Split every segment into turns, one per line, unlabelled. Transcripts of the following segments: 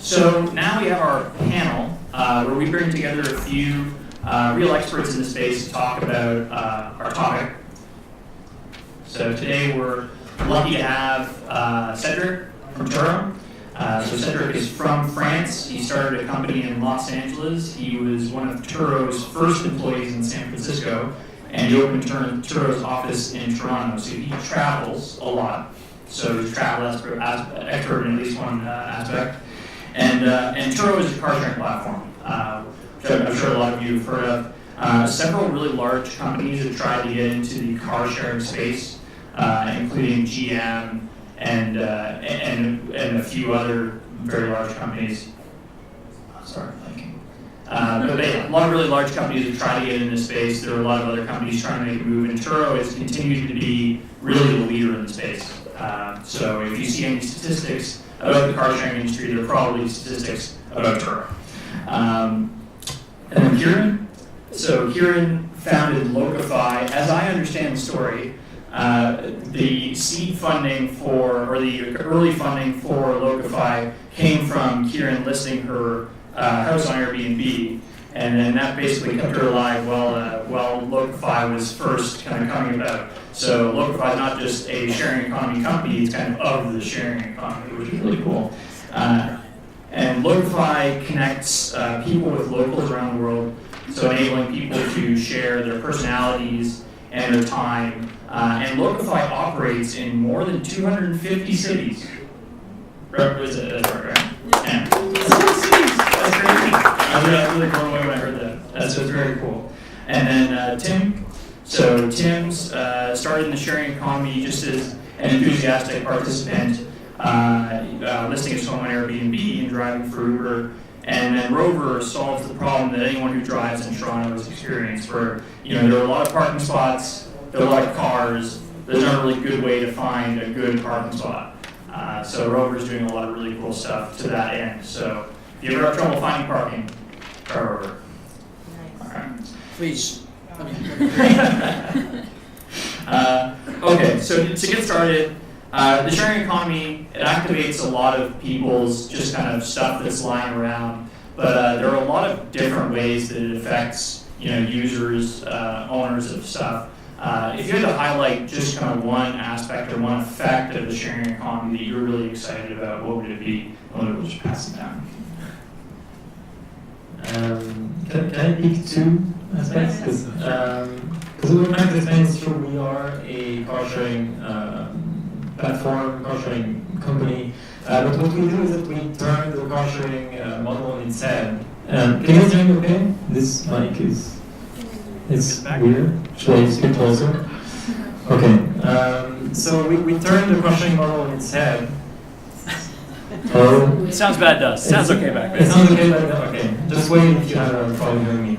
So now we have our panel where we bring together a few real experts in the space to talk about our topic. So today we're lucky to have Cedric from TURO. So Cedric is from France. He started a company in Los Angeles. He was one of TURO's first employees in San Francisco, and he opened TURO's office in Toronto. So he travels a lot. So he's a travel expert in at least one aspect. And TURO is a car sharing platform, which I'm sure a lot of you have heard of. Several really large companies have tried to get into the car sharing space, including GM and a few other very large companies. Sorry, thinking. But a lot of really large companies have tried to get into this space. There are a lot of other companies trying to make a move, and TURO has continued to be really the leader in the space. So if you see any statistics about the car sharing industry, there are probably statistics about TURO. And then Kieran. So Kieran founded Locify. As I understand the story, the seed funding or the early funding for Locify came from Kieran listing her house on Airbnb, and then that basically kept her alive while Locify was first kind of coming about. So Locify is not just a sharing economy company, it's kind of the sharing economy, which is really cool. And Locify connects people with locals around the world, so enabling people to share their personalities and their time. And Locify operates in more than 250 cities. Is it? That's right? Yeah. That's cities. That's crazy. I was really blown away when I heard that. That's very cool. And then Tim. So Tim's started in the sharing economy just as an enthusiastic participant, listing his home on Airbnb and driving for Uber. And then Rover solves the problem that anyone who drives in Toronto has experienced, where there are a lot of parking spots, there are a lot of cars, there's not a really good way to find a good parking spot. So Rover's doing a lot of really cool stuff to that end. So if you ever have trouble finding parking, try Rover.
Nice.
Okay.
Please.
Okay, so to get started, the sharing economy, it activates a lot of people's just kind of stuff that's lying around, but there are a lot of different ways that it affects users, owners of stuff. If you had to highlight just kind of one aspect or one effect of the sharing economy that you're really excited about, what would it be? We'll just pass it down.
Can I pick two aspects? Because we might explain it's true, we are a car sharing platform, car sharing company. But what we do is that we turn the car sharing model on its head. Can you guys hear me okay? This mic is weird. Should I speak closer? Okay. So we turn the car sharing model on its head. Oh.
It sounds bad to us. Sounds okay back there.
It sounds okay back there? Okay. Just wait if you have a problem hearing me.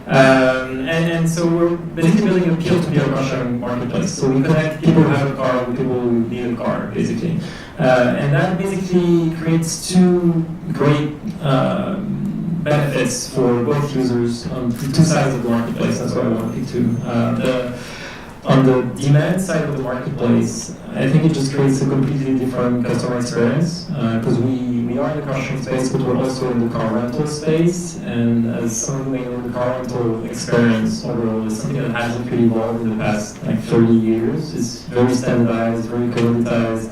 And so we're basically building a peer-to-peer car sharing marketplace. So we connect people who have a car with people who need a car, basically. And that basically creates two great benefits for both users on two sides of the marketplace. That's what I want to pick two. On the demand side of the marketplace, I think it just creates a completely different customer experience because we are in the car sharing space, but we're also in the car rental space. And as someone who may know, the car rental experience overall is something that hasn't really evolved in the past 30 years. It's very standardized, very commoditized,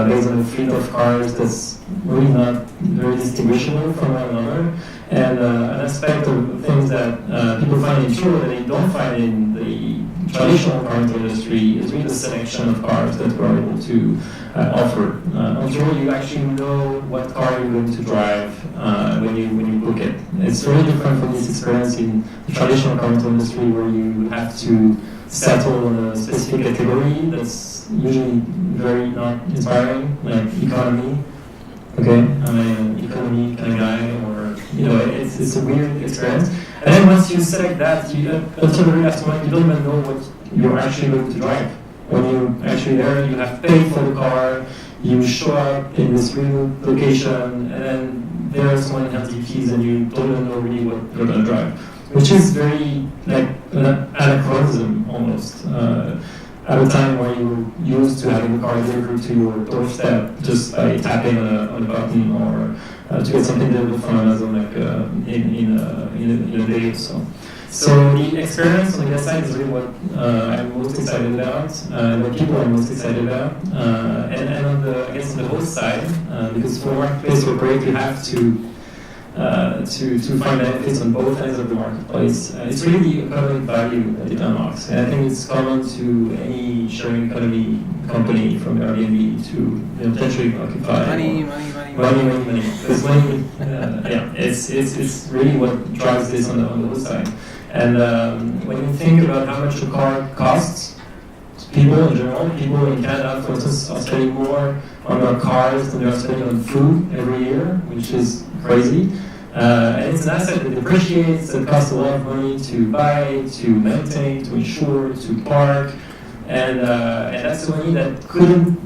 based on a fleet of cars that's really not very distinguishable from one another. And an aspect of things that people find in TURO that they don't find in the traditional car rental industry is really the selection of cars that we're able to offer. On TURO, you actually know what car you're going to drive when you book it. It's very different from this experience in the traditional car rental industry where you have to settle on a specific category that's usually very not inspiring, like economy. Okay, I'm an economy kind of guy, or it's a weird experience. And then once you select that, until the very last moment, you don't even know what you're actually going to drive. When you're actually there, you have paid for the car, you show up in this real location, and then there's someone hands you keys, and you don't even know really what you're going to drive, which is very like an anachronism almost. At a time where you were used to having the car delivered to your doorstep just by tapping on a button or to get something delivered from Amazon like in a day or so. So the experience on the guest side is really what I'm most excited about, what people are most excited about, and on the I guess on the host side, because for a marketplace to operate, you have to find benefits on both ends of the marketplace. It's really the economic value that it unlocks, and I think it's common to any sharing economy company from Airbnb to potentially occupy
Money.
Because money, yeah, it's really what drives this on the host side. And when you think about how much a car costs, people in general, people in Canada, for instance, are spending more on their cars than they're spending on food every year, which is crazy. And it's an asset that depreciates, that costs a lot of money to buy, to maintain, to insure, to park, and that's the money that couldn't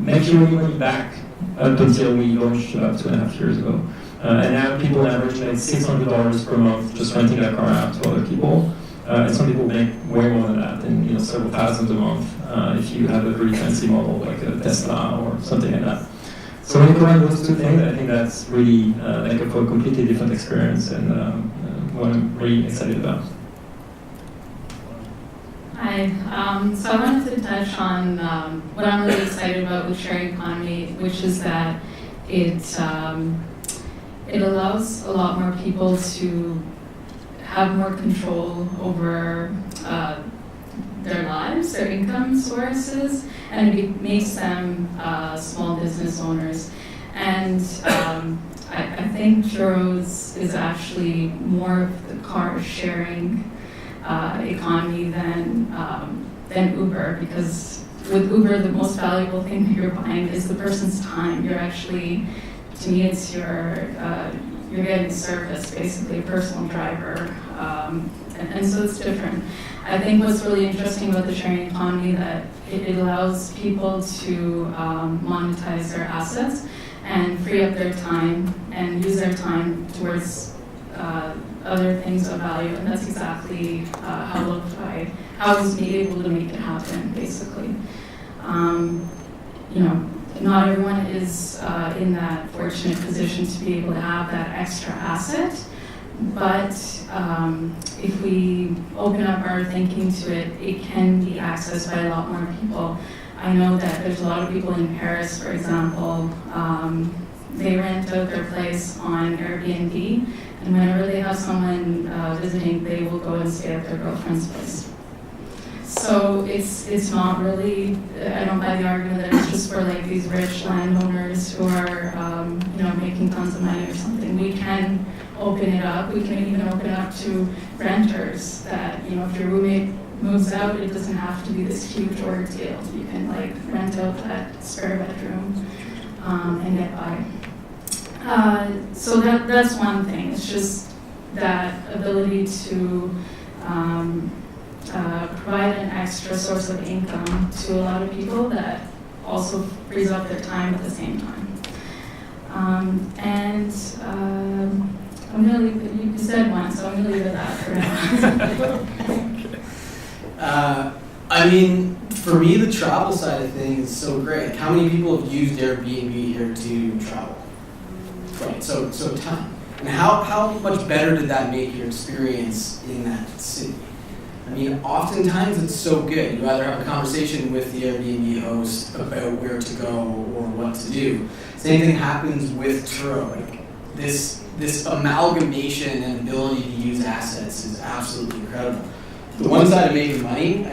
make you any money back up until we launched about 2.5 years ago. And now people average like $600 per month just renting their car out to other people. And some people make way more than that, and several thousands a month if you have a really fancy model like a Tesla or something like that. So when you combine those two things, I think that's really like a completely different experience, and what I'm really excited about.
Hi. So I wanted to touch on what I'm really excited about with sharing economy, which is that it allows a lot more people to have more control over their lives, their income sources, and it makes them small business owners. And I think Turo's is actually more of the car sharing economy than Uber, because with Uber, the most valuable thing that you're buying is the person's time. You're actually, to me, it's you're getting service, basically, a personal driver, and so it's different. I think what's really interesting about the sharing economy that it allows people to monetize their assets and free up their time and use their time towards other things of value, and that's exactly how I was able to make it happen, basically. Not everyone is in that fortunate position to be able to have that extra asset, but if we open up our thinking to it, it can be accessed by a lot more people. I know that there's a lot of people in Paris, for example, they rent out their place on Airbnb, and whenever they have someone visiting, they will go and stay at their girlfriend's place. So it's not really, I don't buy the argument that it's just for like these rich landowners who are making tons of money or something. We can open it up. We can even open it up to renters that, if your roommate moves out, it doesn't have to be this huge ordeal. You can like rent out that spare bedroom and get by. So that's one thing. It's just that ability to provide an extra source of income to a lot of people that also frees up their time at the same time. I'm going to leave it, you said one, so I'm going to leave it at that for now.
For me, the travel side of things is so great. How many people have used Airbnb here to travel? Right, so time. And how much better did that make your experience in that city? Oftentimes it's so good. You either have a conversation with the Airbnb host about where to go or what to do. Same thing happens with Turo. This amalgamation and ability to use assets is absolutely incredible. The one side of making money,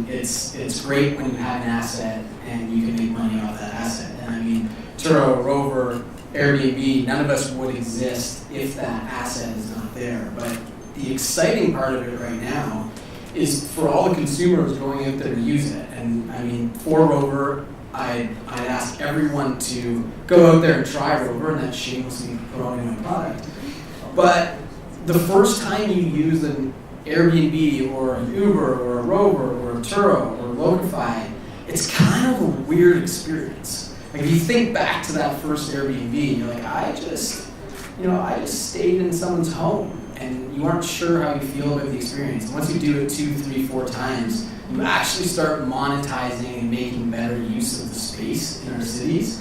it's great when you have an asset and you can make money off that asset. And Turo, Rover, Airbnb, none of us would exist if that asset is not there. But the exciting part of it right now is for all the consumers going out there to use it. And for Rover, I'd ask everyone to go out there and try Rover, and that's shamelessly promoting my product. But the first time you use an Airbnb or an Uber or a Rover or a Turo or Locify, it's kind of a weird experience. Like if you think back to that first Airbnb, you're like, I just stayed in someone's home. And you aren't sure how you feel about the experience. And once you do it 2, 3, 4 times, you actually start monetizing and making better use of the space in our cities.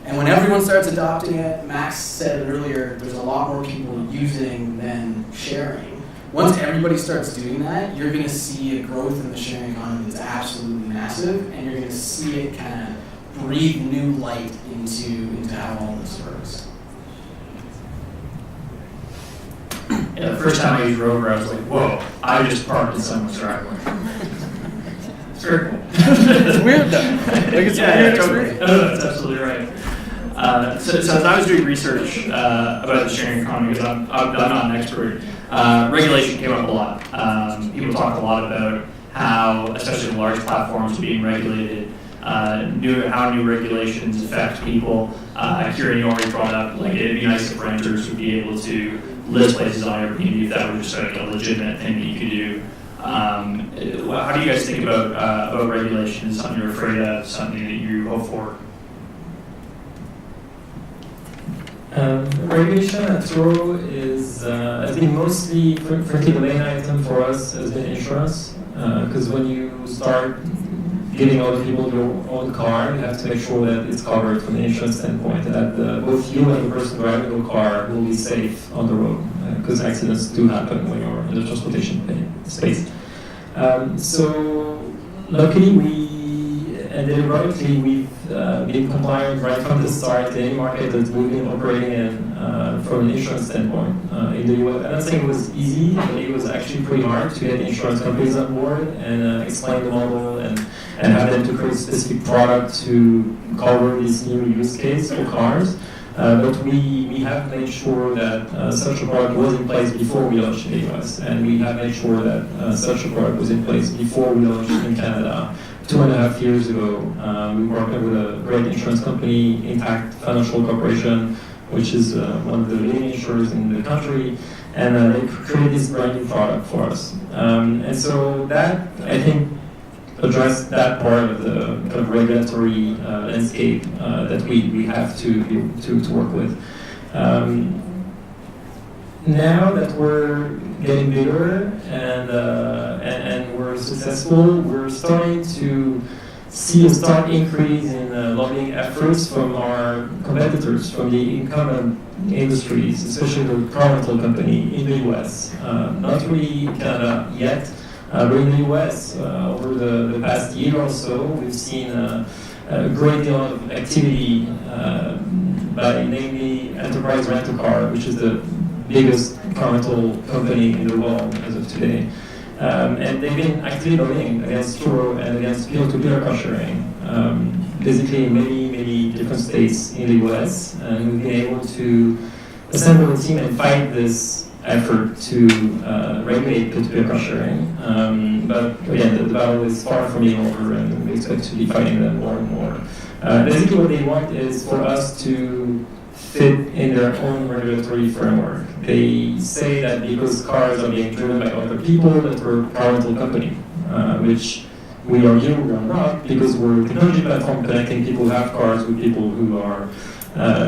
And when everyone starts adopting it, Max said it earlier, there's a lot more people using than sharing. Once everybody starts doing that, you're going to see a growth in the sharing economy that's absolutely massive, and you're going to see it kind of breathe new light into how all this works.
Yeah, the first time I used Rover, I was like, whoa, I just parked in someone's driveway. It's very cool.
It's weird though. Like it's a weird experience.
No, that's absolutely right. So as I was doing research about the sharing economy, because I'm not an expert, regulation came up a lot. People talk a lot about how, especially the large platforms, are being regulated, how new regulations affect people. Kieran, you already brought up, like, it'd be nice if renters would be able to list places on Airbnb if that were just like a legitimate thing that you could do. How do you guys think about regulation? Is it something you're afraid of, something that you hope for?
Regulation at TRO has been mostly, frankly, the main item for us has been insurance. Because when you start giving other people your own car, you have to make sure that it's covered from the insurance standpoint, that both you and the person driving your car will be safe on the road, because accidents do happen when you're in the transportation space. So luckily and ironically, we've been compliant right from the start in any market that we've been operating in from an insurance standpoint. In the US, I'm not saying it was easy, but it was actually pretty hard to get insurance companies on board and explain the model and have them to create a specific product to cover this new use case for cars. But we have made sure that such a product was in place before we launched in the US, and we have made sure that such a product was in place before we launched in Canada. 2.5 years ago, we worked with a great insurance company, Intact Financial Corporation, which is one of the leading insurers in the country, and they created this brand new product for us. And so that, I think, addressed that part of the kind of regulatory landscape that we have to work with. Now that we're getting bigger and we're successful, we're starting to see a stark increase in lobbying efforts from our competitors, from the incumbent industries, especially the car rental company in the US. Not really in Canada yet, but in the US, over the past year or so, we've seen a great deal of activity by namely Enterprise Rent-A-Car, which is the biggest car rental company in the world as of today. And they've been actively lobbying against TRO and against peer-to-peer car sharing, basically in many different states in the US. And we've been able to assemble a team and fight this effort to regulate peer-to-peer car sharing. But again, the battle is far from being over, and we expect to be fighting them more and more. Basically what they want is for us to fit in their own regulatory framework. They say that because cars are being driven by other people, that we're a car rental company, which we argue we are not, because we're a technology platform connecting people who have cars with people who are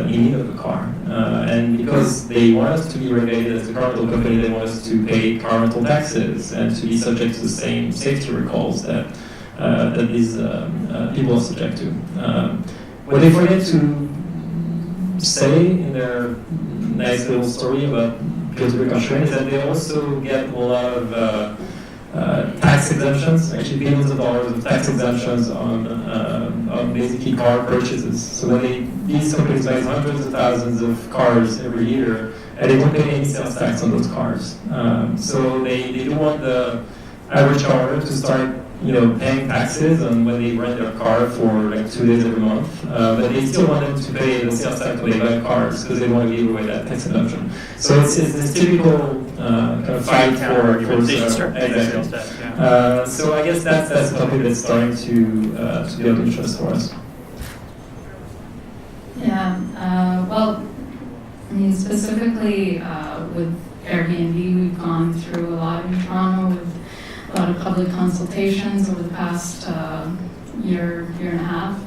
in need of a car. And because they want us to be regulated as a car rental company, they want us to pay car rental taxes and to be subject to the same safety recalls that these people are subject to. What they forget to say in their nice little story about peer-to-peer car sharing is that they also get a lot of tax exemptions, actually billions of dollars of tax exemptions on basically car purchases. So when these companies buy hundreds of thousands of cars every year, and they don't pay any sales tax on those cars. So they do want the average car owner to start paying taxes on when they rent their car for like 2 days every month, but they still want them to pay the sales tax when they buy cars because they want to give away that tax exemption. So it's this typical kind of fight for
sales tax. Yeah.
So I guess that's a topic that's starting to build interest for us.
Yeah, well, I mean, specifically with Airbnb, we've gone through a lot in Toronto with a lot of public consultations over the past year and a half.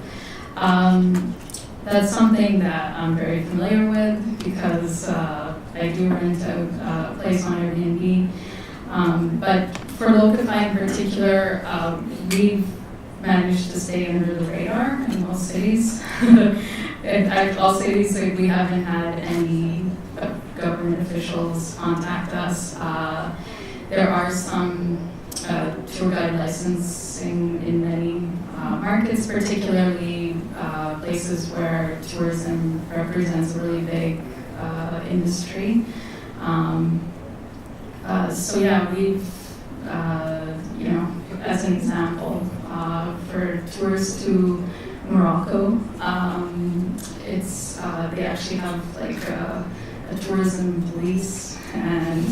That's something that I'm very familiar with because I do rent out a place on Airbnb. But for Locify in particular, we've managed to stay under the radar in most cities. I'll say these, like, we haven't had any government officials contact us. There are some tour guide licensing in many markets, particularly places where tourism represents a really big industry. So yeah, we've, as an example, for tours to Morocco, they actually have like a tourism police, and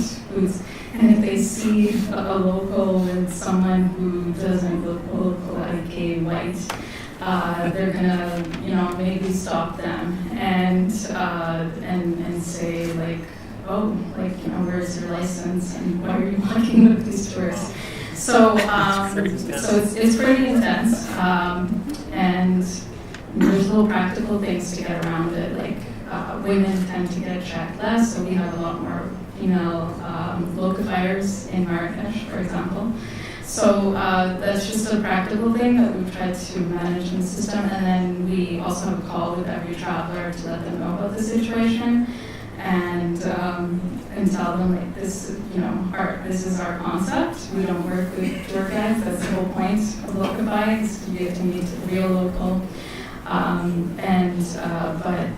if they see a local with someone who doesn't look like a white, they're gonna maybe stop them and say like, oh, like, where's your license and why are you walking with these tourists? So it's pretty intense, and there's little practical things to get around it. Like women tend to get checked less, so we have a lot more female locafiers in Marrakesh, for example. So that's just a practical thing that we've tried to manage in the system, and then we also have a call with every traveler to let them know about the situation, and tell them like this is our concept. We don't work with tour guides. That's the whole point of Locafy, is to get to meet a real local. But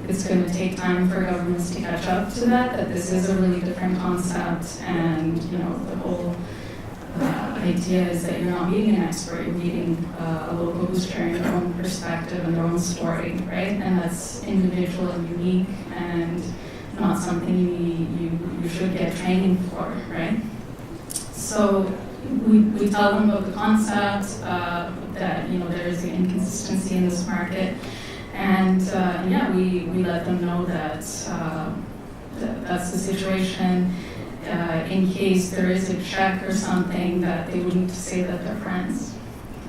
it's going to take time for governments to catch up to that this is a really different concept, and the whole idea is that you're not meeting an expert, you're meeting a local who's sharing their own perspective and their own story, right? And that's individual and unique, and not something you should get training for, right? So we tell them about the concept, that there's an inconsistency in this market, and we let them know that that's the situation. In case there is a check or something, that they wouldn't say that they're friends,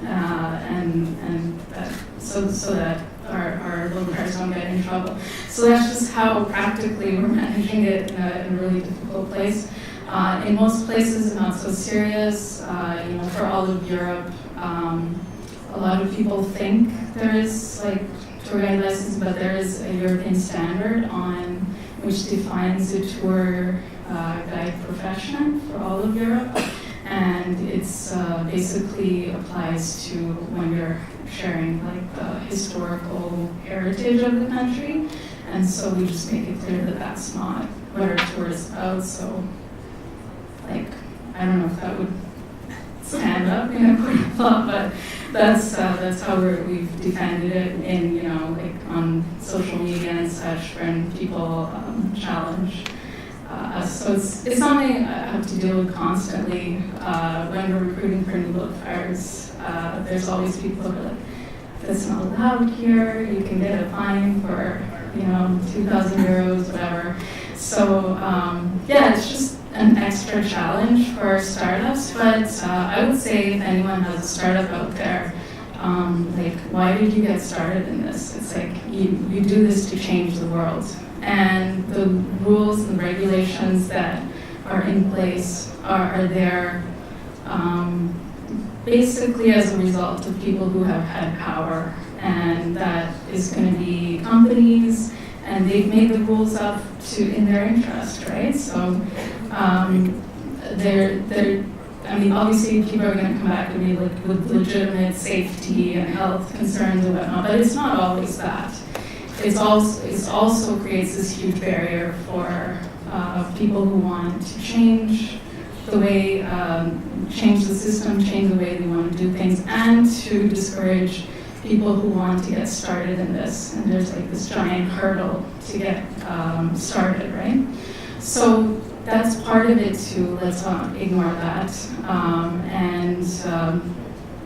and that, so that our local cars don't get in trouble. So that's just how practically we're managing it in a really difficult place. In most places, not so serious. For all of Europe, a lot of people think there is like tour guide license, but there is a European standard on which defines a tour guide profession for all of Europe, and it's basically applies to when you're sharing like the historical heritage of the country, and so we just make it clear that that's not what our tour is about. So, like, I don't know if that would stand up in a court of law, but that's how we've defended it in like on social media and such when people challenge us. So it's something I have to deal with constantly when we're recruiting for new locafiers. There's always people who are like, that's not allowed here. You can get a fine for 2,000 euros, whatever. So it's just an extra challenge for startups, but I would say if anyone has a startup out there, like, why did you get started in this? It's like, you do this to change the world. And the rules and regulations that are in place are there basically as a result of people who have had power, and that is going to be companies, and they've made the rules up in their interest, right? So obviously people are going to come back to me like with legitimate safety and health concerns and whatnot, but it's not always that. It also creates this huge barrier for people who want to change the way, change the system, change the way they want to do things, and to discourage people who want to get started in this. And there's like this giant hurdle to get started, right? So that's part of it too. Let's not ignore that.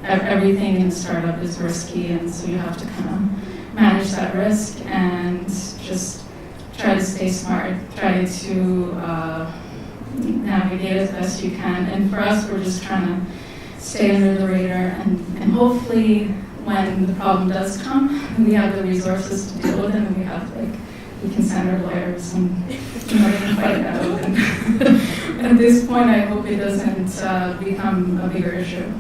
Everything in a startup is risky, and so you have to kind of manage that risk and just try to stay smart, try to navigate as best you can. And for us, we're just trying to stay under the radar, and hopefully when the problem does come, we have the resources to deal with it, and we can send our lawyers and fight it out. And at this point, I hope it doesn't become a bigger issue.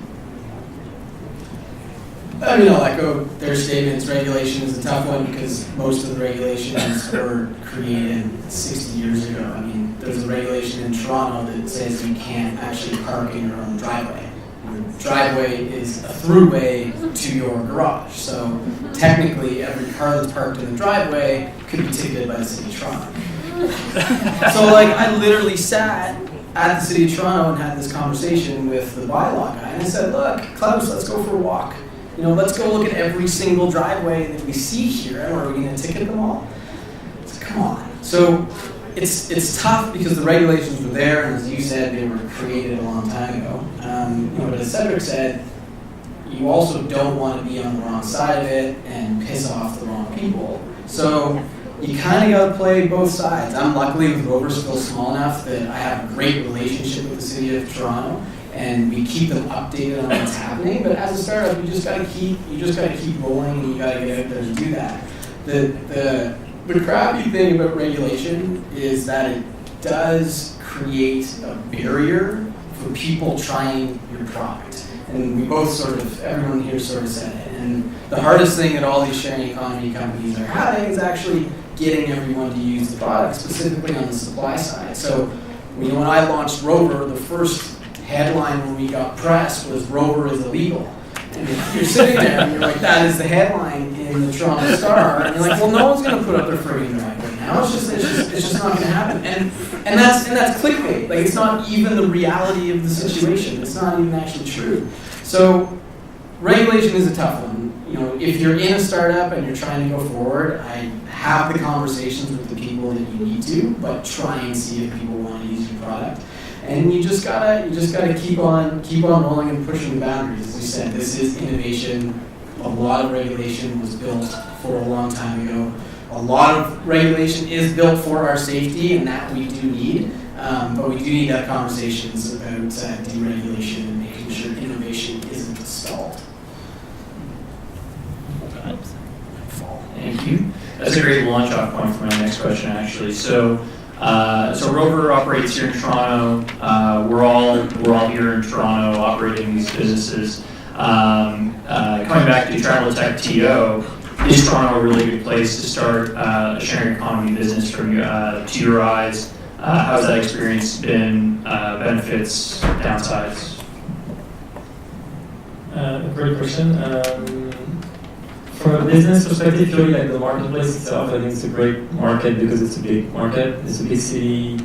I mean, I'll echo their statements. Regulation is a tough one because most of the regulations were created 60 years ago. I mean, there's a regulation in Toronto that says you can't actually park in your own driveway. Your driveway is a throughway to your garage. So technically, every car that's parked in the driveway could be ticketed by the City of Toronto. So, like, I literally sat at the City of Toronto and had this conversation with the bylaw guy, and I said, look, Klaus, let's go for a walk. You know, let's go look at every single driveway that we see here, and are we going to ticket them all? It's like, come on. So it's tough because the regulations were there, and as you said, they were created a long time ago. But as Cedric said, you also don't want to be on the wrong side of it and piss off the wrong people. So you kind of got to play both sides. I'm luckily with Rover still small enough that I have a great relationship with the City of Toronto, and we keep them updated on what's happening. But as a startup, you just got to keep rolling, and you got to get out there and do that. The crappy thing about regulation is that it does create a barrier for people trying your product. And we both everyone here sort of said it. And the hardest thing that all these sharing economy companies are having is actually getting everyone to use the product, specifically on the supply side. So, when I launched Rover, the first headline when we got press was Rover is illegal. And you're sitting there and you're like, that is the headline in the Toronto Star. And you're like, well, no one's going to put up their frigging driveway now. It's just not going to happen. And that's clickbait. Like, it's not even the reality of the situation. It's not even actually true. So regulation is a tough one. If you're in a startup and you're trying to go forward, I have the conversations with the people that you need to, but try and see if people want to use your product. And you just gotta keep on rolling and pushing the boundaries. As we said, this is innovation. A lot of regulation was built for a long time ago. A lot of regulation is built for our safety, and that we do need. But we do need to have conversations about deregulation and making sure innovation isn't stalled.
Thank you. That's a great launch-off point for my next question, actually. So Rover operates here in Toronto. We're all here in Toronto operating these businesses. Coming back to TravelTechTO, is Toronto a really good place to start a sharing economy business from to your eyes? How's that experience been? Benefits, downsides?
Great question. From a business perspective, purely like the marketplace itself, I think it's a great market because it's a big market. It's a big city,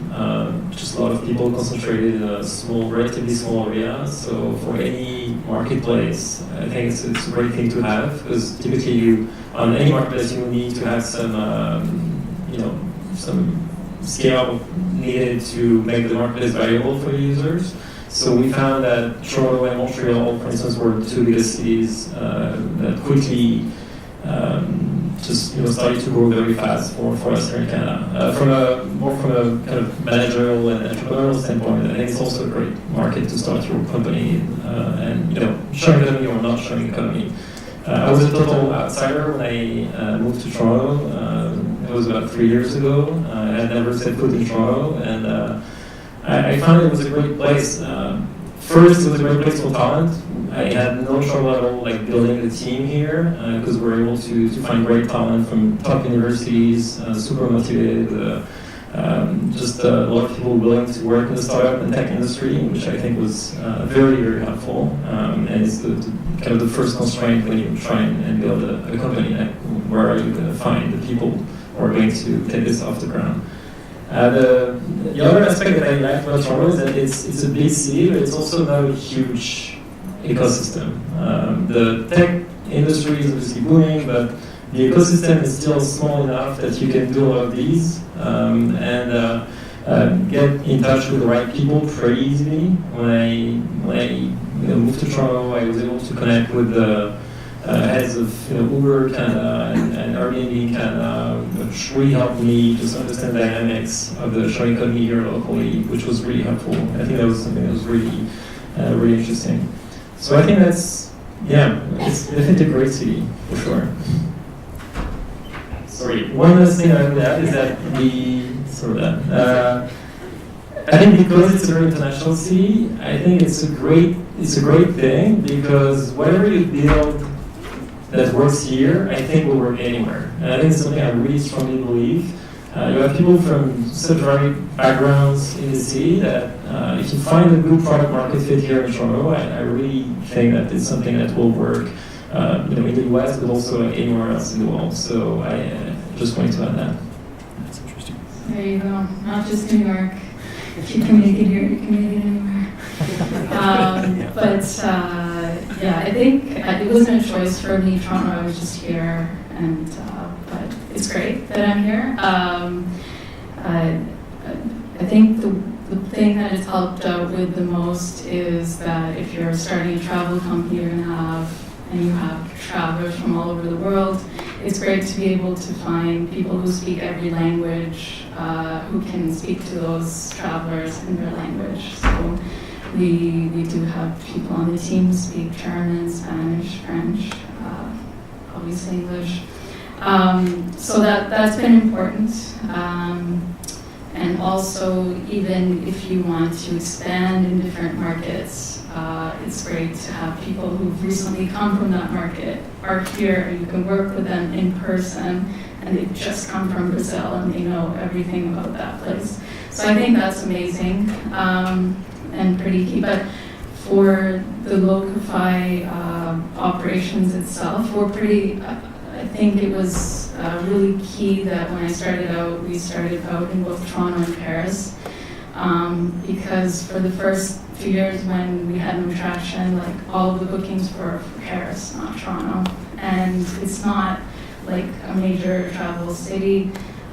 just a lot of people concentrated in a relatively small area. So for any marketplace, I think it's a great thing to have because typically on any marketplace you will need to have some scale needed to make the marketplace valuable for users. So we found that Toronto and Montreal, for instance, were the two biggest cities that quickly started to grow very fast for us here in Canada. From a kind of managerial and entrepreneurial standpoint, I think it's also a great market to start your company and sharing economy or not sharing economy. I was a total outsider when I moved to Toronto. It was about 3 years ago. I had never set foot in Toronto, and I found it was a great place. First, it was a great place for talent. I had no trouble at all building the team here because we were able to find great talent from top universities, super motivated, just a lot of people willing to work in the startup and tech industry, which I think was very, very helpful. And it's kind of the first constraint when you try and build a company. Where are you going to find the people who are going to take this off the ground? The other aspect that I like about Toronto is that it's a big city, but it's also not a huge ecosystem. The tech industry is obviously booming, but the ecosystem is still small enough that you can do a lot of these and get in touch with the right people pretty easily. When I moved to Toronto, I was able to connect with the heads of Uber Canada and Airbnb Canada, which really helped me just understand the dynamics of the sharing economy here locally, which was really helpful. I think that was something that was really, really interesting. So I think it's definitely a great city, for sure. Sorry, one last thing I would add is that I think because it's a very international city, I think it's a great thing because whatever you build that works here, I think will work anywhere. And I think it's something I really strongly believe. You have people from such varied backgrounds in the city that if you find a good product market fit here in Toronto, I really think that it's something that will work in the US, but also anywhere else in the world. So I just wanted to add that.
That's interesting.
There you go. Not just New York. If you can make it here, you can make it anywhere. Yeah, I think it wasn't a choice for me. Toronto, I was just here, and but it's great that I'm here. I think the thing that has helped out with the most is that if you're starting a travel company, you're gonna have travelers from all over the world. It's great to be able to find people who speak every language, who can speak to those travelers in their language. So we do have people on the team who speak German, Spanish, French, obviously English. So that's been important. And also, even if you want to expand in different markets, it's great to have people who've recently come from that market are here, and you can work with them in person, and they've just come from Brazil and they know everything about that place. So I think that's amazing and pretty key. But for the Locify operations itself, we're pretty, I think it was really key that when I started out, we started out in both Toronto and Paris. Because for the first few years when we had no traction, like all of the bookings were for Paris, not Toronto. And it's not like a major travel city.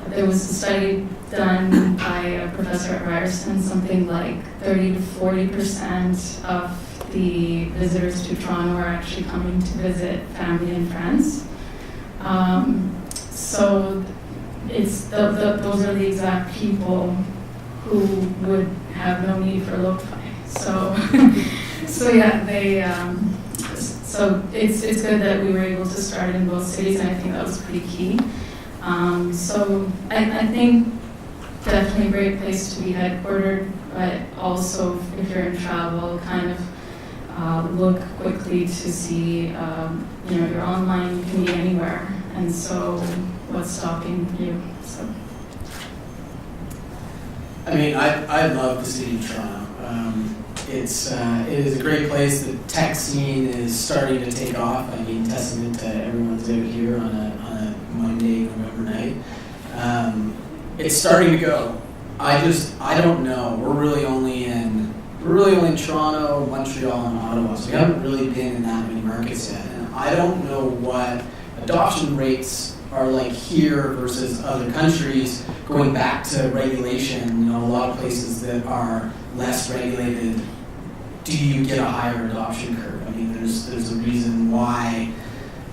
There was a study done by a professor at Ryerson, something like 30 to 40% of the visitors to Toronto are actually coming to visit family and friends. So it's those are the exact people who would have no need for Locify. So yeah, so it's good that we were able to start in both cities, and I think that was pretty key. So I think definitely a great place to be headquartered, but also if you're in travel, kind of look quickly to see, your online can be anywhere, and so what's stopping you? So.
I mean, I love the city of Toronto. It is a great place. The tech scene is starting to take off. I mean, testament to everyone's out here on a Monday, November night. It's starting to go. I don't know. We're really only in Toronto, Montreal, and Ottawa. So we haven't really been in that many markets yet. And I don't know what adoption rates are like here versus other countries. Going back to regulation, a lot of places that are less regulated, do you get a higher adoption curve? I mean, there's a reason why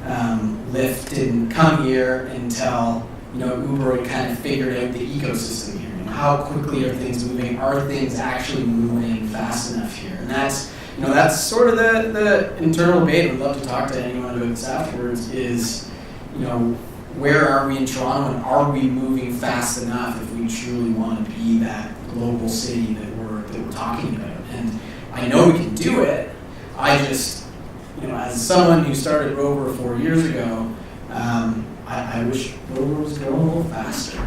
Lyft didn't come here until Uber had kind of figured out the ecosystem here. How quickly are things moving? Are things actually moving fast enough here? And that's sort of the internal debate. I'd love to talk to anyone about this afterwards. Is where are we in Toronto, and are we moving fast enough if we truly want to be that global city that we're talking about? And I know we can do it. I just, as someone who started Rover 4 years ago, I wish Rover was growing a little faster.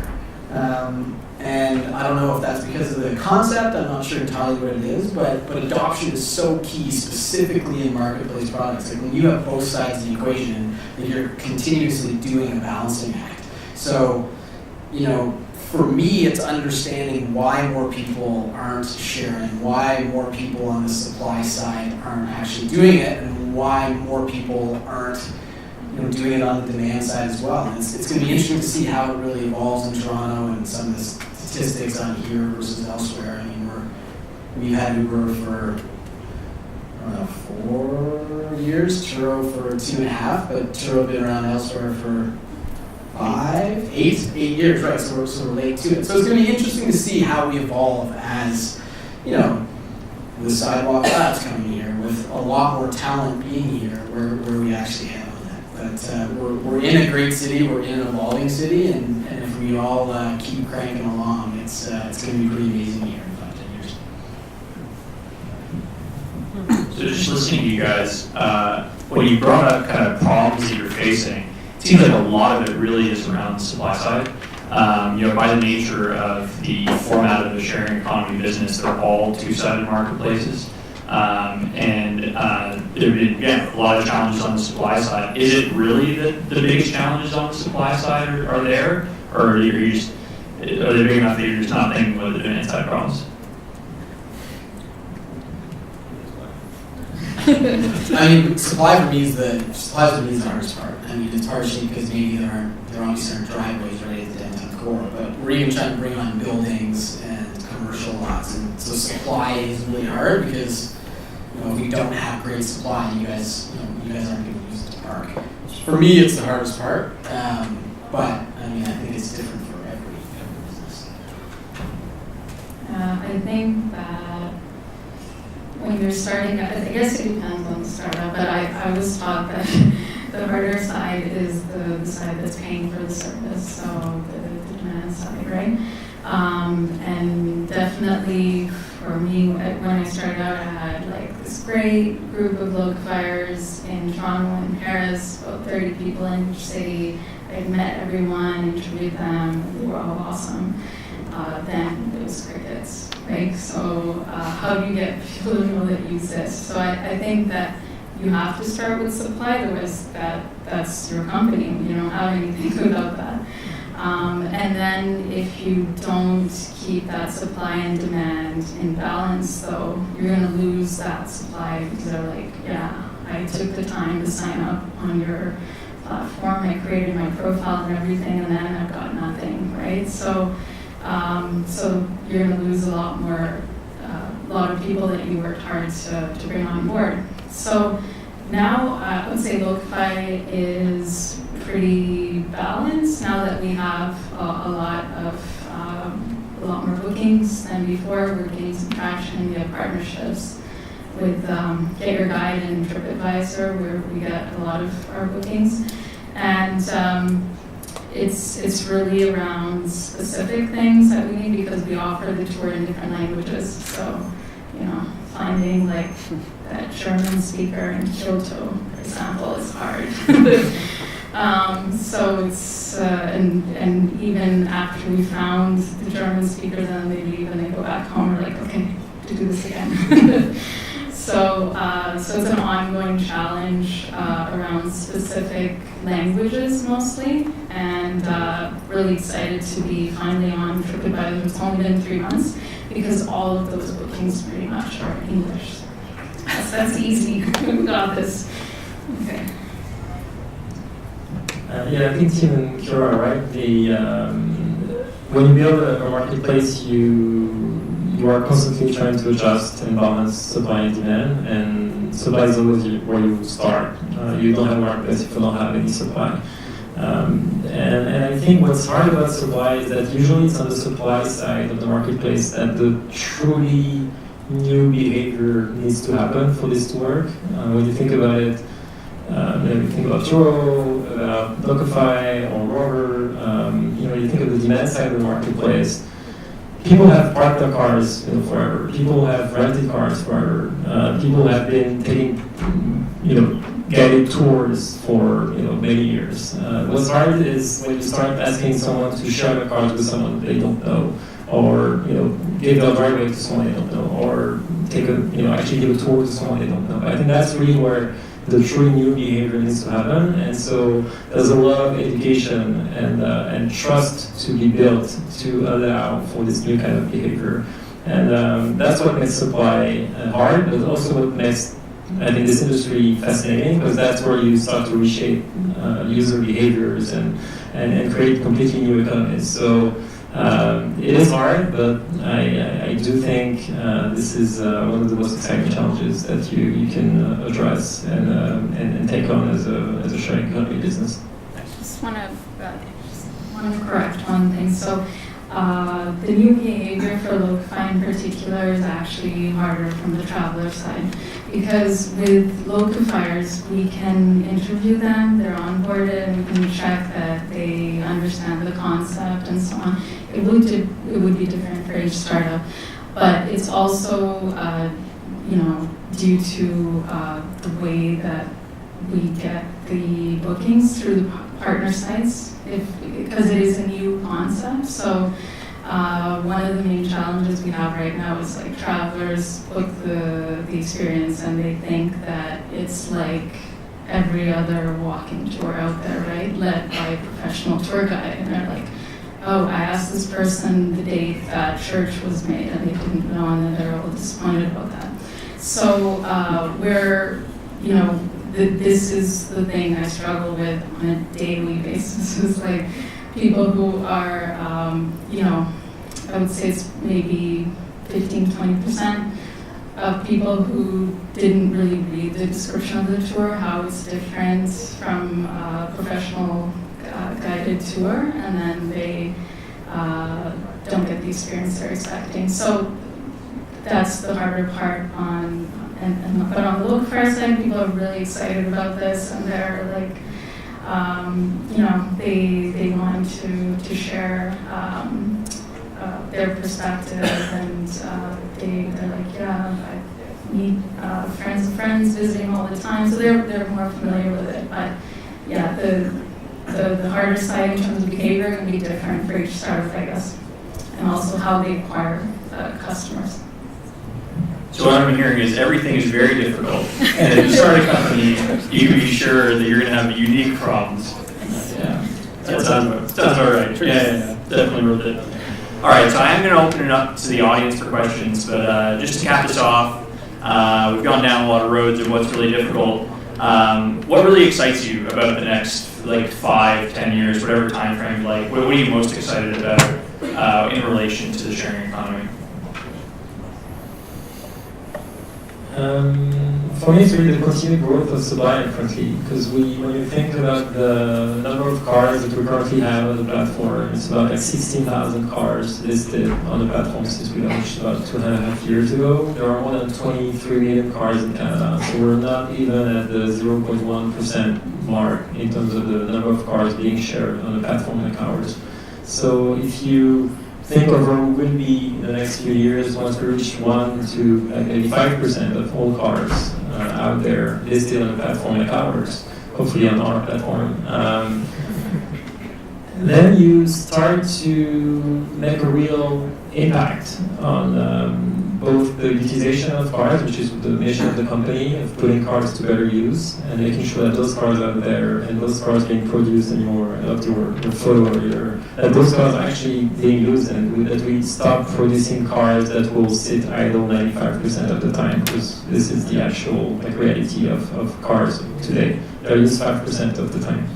And I don't know if that's because of the concept. I'm not sure entirely what it is, but adoption is so key, specifically in marketplace products. Like when you have both sides of the equation, that you're continuously doing a balancing act. So, for me, it's understanding why more people aren't sharing, why more people on the supply side aren't actually doing it, and why more people aren't doing it on the demand side as well. And it's going to be interesting to see how it really evolves in Toronto and some of the statistics on here versus elsewhere. I mean, we've had Uber for 4 years, Turo for 2.5, but Turo been around elsewhere for 8 years, right? So we're late to it. So it's going to be interesting to see how we evolve as, with Sidewalk Labs coming here, with a lot more talent being here, where we actually have. But we're in a great city, we're in an evolving city, and if we all keep cranking along, it's going to be pretty amazing here in 5-10 years.
So just listening to you guys, when you brought up kind of problems that you're facing, it seems like a lot of it really is around the supply side. By the nature of the format of the sharing economy business, they're all two-sided marketplaces. There have been, again, a lot of challenges on the supply side. Is it really that the biggest challenges on the supply side are there? Or are they big enough that you're just not thinking about the demand side problems?
I mean, supply for me is the hardest part. I mean, it's hard because maybe there aren't driveways right at the downtown core, but we're even trying to bring on buildings and commercial lots, and so supply is really hard because if we don't have great supply, you guys aren't going to use the park. For me, it's the hardest part, but I mean, I think it's different for every business.
I think that when you're starting, I guess it depends on the startup, but I was taught that the harder side is the side that's paying for the service, so the demand side, right? And definitely for me, when I started out, I had like this great group of locafiers in Toronto and Paris, about 30 people in each city. I had met everyone, interviewed them, they were all awesome. Then it was crickets, right? So how do you get people to know that you exist? So I think that you have to start with supply, otherwise that's your company. You don't have anything without that. And then if you don't keep that supply and demand in balance, though, you're going to lose that supply because they're like, yeah, I took the time to sign up on your platform, I created my profile and everything, and then I've got nothing, right? So you're going to lose a lot of people that you worked hard to bring on board. So now I would say Locify is pretty balanced now that we have a lot more bookings than before. We're getting some traction. We have partnerships with Get Your Guide and TripAdvisor, where we get a lot of our bookings, and it's really around specific things that we need because we offer the tour in different languages. So, finding like that German speaker in Kyoto, for example, is hard. So it's and even after we found the German speakers, then they leave and they go back home. We're like, okay, to do this again. So it's an ongoing challenge around specific languages mostly, and really excited to be finally on TripAdvisor. It's only been 3 months because all of those bookings pretty much are English. That's easy. We got this. Okay.
Yeah, I think Tim and Kira are right. When you build a marketplace, you are constantly trying to adjust and balance supply and demand, and supply is always where you start. You don't have a marketplace if you don't have any supply. And I think what's hard about supply is that usually it's on the supply side of the marketplace that the truly new behavior needs to happen for this to work. When you think about it, you think about Turo, about Locify, or Rover, you think of the demand side of the marketplace. People have parked their cars forever. People have rented cars forever. People have been taking, guided tours for many years. What's hard is when you start asking someone to share their cars with someone they don't know, or give their driveway to someone they don't know, or actually give a tour to someone they don't know. I think that's really where the true new behavior needs to happen, and so there's a lot of education and trust to be built to allow for this new kind of behavior, and that's what makes supply hard, but also what makes I think this industry fascinating, because that's where you start to reshape user behaviors and create completely new economies. So it is hard, but I do think this is one of the most exciting challenges that you can address and take on as a sharing economy business.
I just want to correct one thing. So the new behavior for Locify in particular is actually harder from the traveler side, because with Locafiers we can interview them, they're onboarded, and we can check that they understand the concept and so on. It would be different for each startup, but it's also due to the way that we get the bookings through the partner sites because it is a new concept. So one of the main challenges we have right now is like travelers book the experience and they think that it's like every other walking tour out there, right? Led by a professional tour guide. And they're like, oh, I asked this person the date that church was made and they didn't know, and then they're all disappointed about that. So this is the thing I struggle with on a daily basis, is like people who are, I would say it's maybe 15-20% of people who didn't really read the description of the tour, how it's different from a professional guided tour, and then they don't get the experience they're expecting. So that's the harder part but on the local fair side, people are really excited about this, and they're like, they want to share their perspective, and they're like, yeah, I meet friends of friends visiting all the time, so they're more familiar with it. But yeah, the harder side in terms of behavior can be different for each startup, I guess, and also how they acquire customers.
So what I'm hearing is everything is very difficult, and if you start a company, you can be sure that you're going to have unique problems. Yeah, that sounds all right. Yeah, definitely worth it. All right, so I am going to open it up to the audience for questions, but just to cap this off, we've gone down a lot of roads of what's really difficult. What really excites you about the next 5-10 years, whatever time frame you like? What are you most excited about in relation to the sharing economy?
For me, it's really the continued growth of supply, frankly, because when you think about the number of cars that we currently have on the platform, it's about like 16,000 cars listed on the platform since we launched about 2.5 years ago. There are more than 23 million cars in Canada, so we're not even at the 0.1% mark in terms of the number of cars being shared on the platform like ours. So if you think of where we will be in the next few years once we reach 1 to maybe 5% of all cars out there listed on a platform like ours, hopefully on our platform. Then you start to make a real impact on both the utilization of cars, which is the mission of the company, of putting cars to better use and making sure that those cars are there and those cars being produced in your photo, or that those cars are actually being used, and that we stop producing cars that will sit idle 95% of the time, because this is the actual reality of cars today. They're used 5% of the time.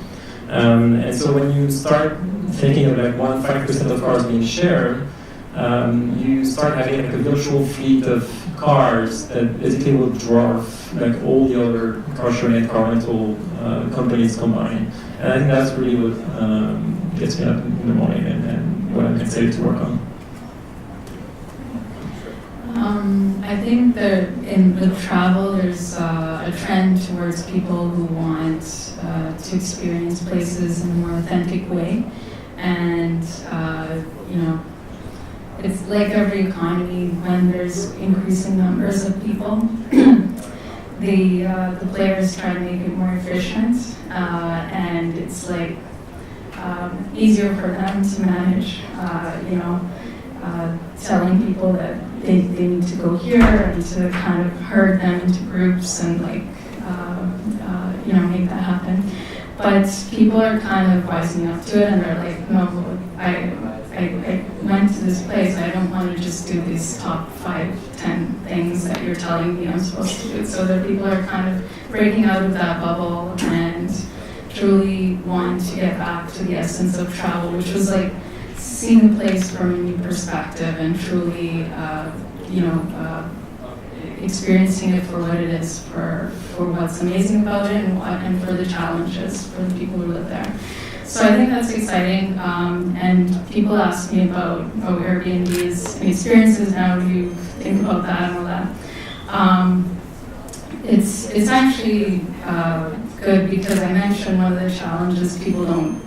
And so when you start thinking of 5% of cars being shared, you start having a virtual fleet of cars that basically will draw all the other car sharing and car rental companies combined. And I think that's really what gets me up in the morning and what I'm excited to work on.
I think that with travel, there's a trend towards people who want to experience places in a more authentic way, and it's like every economy. When there's increasing numbers of people, the players try to make it more efficient, and it's easier for them to manage. Telling people that they need to go here, and to kind of herd them into groups and make that happen. But people are kind of wising up to it, and they're like, no, I went to this place. I don't want to just do these top 5-10 things that you're telling me I'm supposed to do. So that people are kind of breaking out of that bubble and truly want to get back to the essence of travel, which was seeing the place from a new perspective and truly, experiencing it for what it is, for what's amazing about it, and for the challenges for the people who live there. So I think that's exciting. And people ask me about Airbnb's experiences. How do you think about that and all that? It's actually good, because I mentioned one of the challenges people don't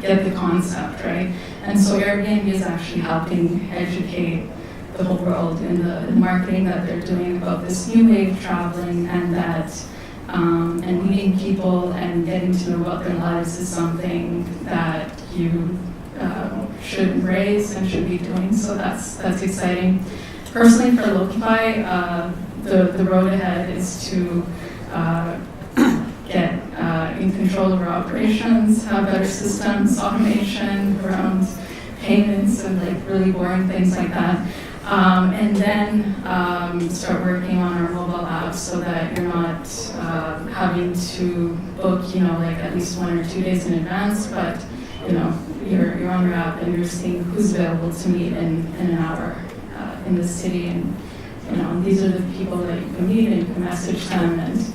get the concept, right? And so Airbnb is actually helping educate the whole world in the marketing that they're doing about this new way of traveling, and that And meeting people and getting to know about their lives is something that you should embrace and should be doing. So that's exciting. Personally, for Lokify, the road ahead is to get in control of our operations, have better systems, automation around payments and like really boring things like that. And then start working on our mobile apps so that you're not having to book, like at least 1 or 2 days in advance, but you're on your app and you're seeing who's available to meet in an hour in the city, and these are the people that you can meet and you can message them, and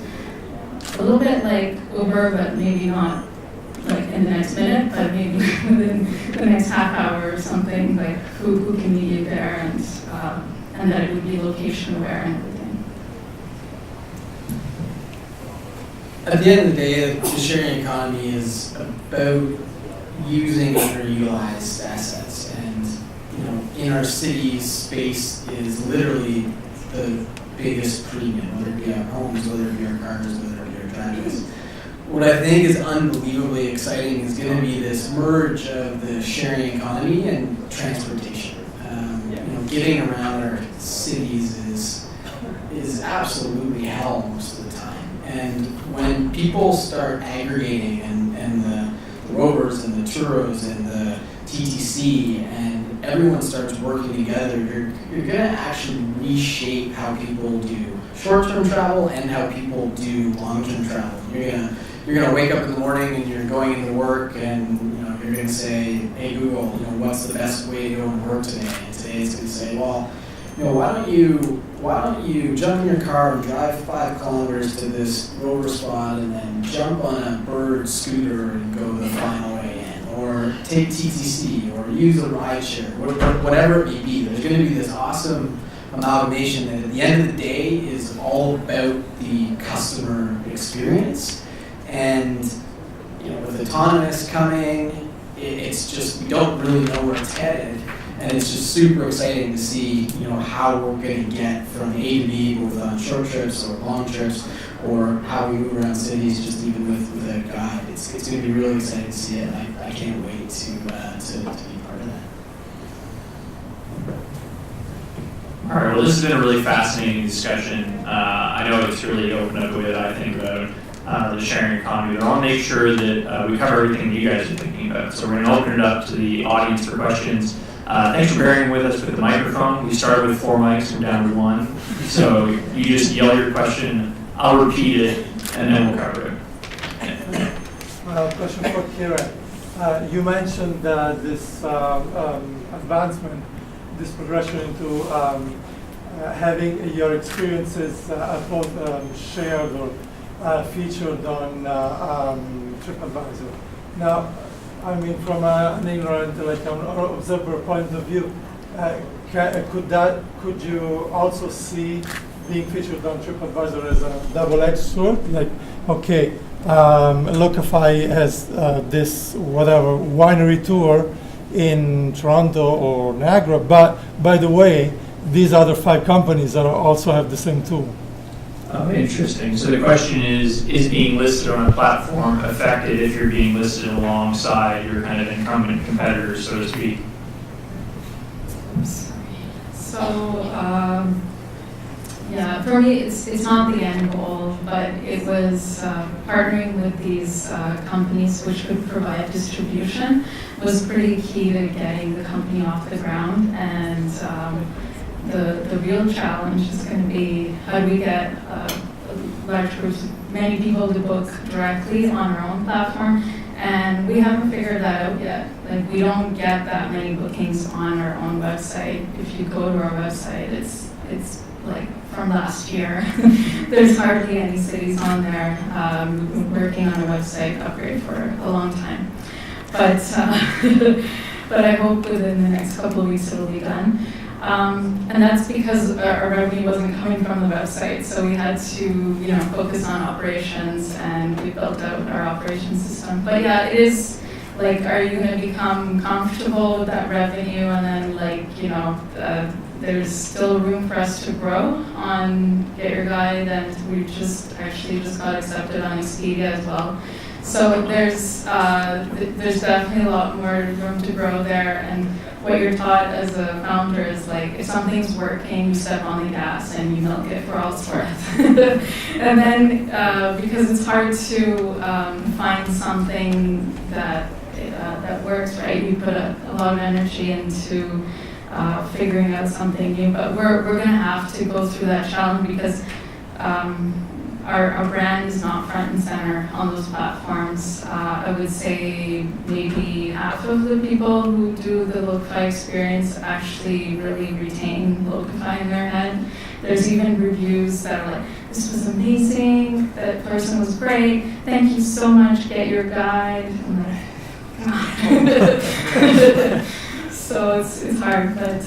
a little bit like Uber, but maybe not like in the next minute, but maybe within the next half hour or something, like who can meet you there, and that it would be location aware and everything.
At the end of the day, the sharing economy is about using underutilized assets, and in our cities, space is literally the biggest premium, whether it be our homes, whether it be our cars, whether it be our driveways. What I think is unbelievably exciting is going to be this merge of the sharing economy and transportation. Getting around our cities is absolutely hell most of the time. And when people start aggregating and the rovers and the Turos and the TTC and everyone starts working together, you're going to actually reshape how people do short-term travel and how people do long-term travel. You're gonna wake up in the morning and you're going into work, and you're gonna say, "Hey Google, what's the best way to go to work today?" And today it's gonna say, "Well, why don't you jump in your car and drive 5 kilometers to this rover spot, and then jump on a bird scooter and go the final way in, or take TTC, or use a ride share, whatever it may be." There's gonna be this awesome amalgamation that at the end of the day is all about the customer experience. And with autonomous coming, it's just, we don't really know where it's headed, and it's just super exciting to see how we're going to get from A to B, both on short trips or long trips, or how we move around cities, just even with a guide. It's going to be really exciting to see it. I can't wait to be part of that.
All right, well, this has been a really fascinating discussion. I know it's really opened up a way that I think about the sharing economy, but I want to make sure that we cover everything that you guys are thinking about. So we're going to open it up to the audience for questions. Thanks for bearing with us with the microphone. We started with 4 mics, we're down to 1. So you just yell your question, I'll repeat it, and then we'll cover it.
Question for Kieran. You mentioned this advancement, this progression into having your experiences both shared or featured on TripAdvisor. Now, I mean, from an ignorant, an observer point of view, could you also see being featured on TripAdvisor as a double-edged sword? Like, okay, Lokify has this whatever winery tour in Toronto or Niagara, but by the way, these other 5 companies that also have the same tool.
Oh, interesting. So the question is being listed on a platform affected if you're being listed alongside your kind of incumbent competitors, so to speak?
So, yeah, for me, it's not the end goal, but it was partnering with these companies which could provide distribution was pretty key to getting the company off the ground. And the real challenge is going to be how do we get large groups, many people to book directly on our own platform, and we haven't figured that out yet. Like, we don't get that many bookings on our own website. If you go to our website, it's like from last year. There's hardly any cities on there. We've been working on a website upgrade for a long time, but but I hope within the next couple of weeks it'll be done. And that's because our revenue wasn't coming from the website, so we had to, focus on operations, and we built out our operations system. But yeah, it is like, are you going to become comfortable with that revenue, and then there's still room for us to grow on Get Your Guide, and we just got accepted on Expedia as well. So there's definitely a lot more room to grow there, and what you're taught as a founder is like, if something's working, you step on the gas and you milk it for all it's worth. And then because it's hard to find something that works, right? You put a lot of energy into figuring out something new, but we're going to have to go through that challenge because our brand is not front and center on those platforms. I would say maybe half of the people who do the Locify experience actually really retain Locify in their head. There's even reviews that are like, this was amazing, that person was great, thank you so much, Get Your Guide. I'm like, God. So it's hard, but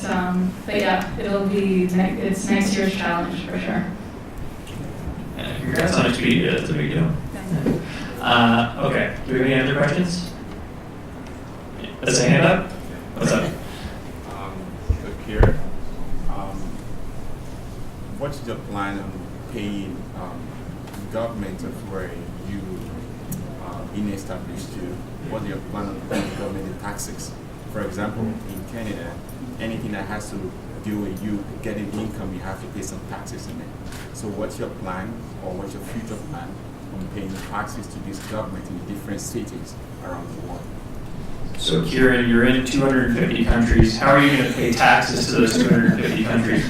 yeah, it's next year's challenge for sure.
Congrats on Expedia, that's a big deal. Okay, do we have any other questions? Let's say hand up. What's up?
Look here. What's your plan on paying government of where you been established to? What's your plan on paying government the taxes? For example, in Canada, anything that has to do with you getting income, you have to pay some taxes in it. So what's your plan, or what's your future plan on paying taxes to this government in different cities around the world?
So Kieran, you're in 250 countries. How are you going to pay taxes to those 250 countries?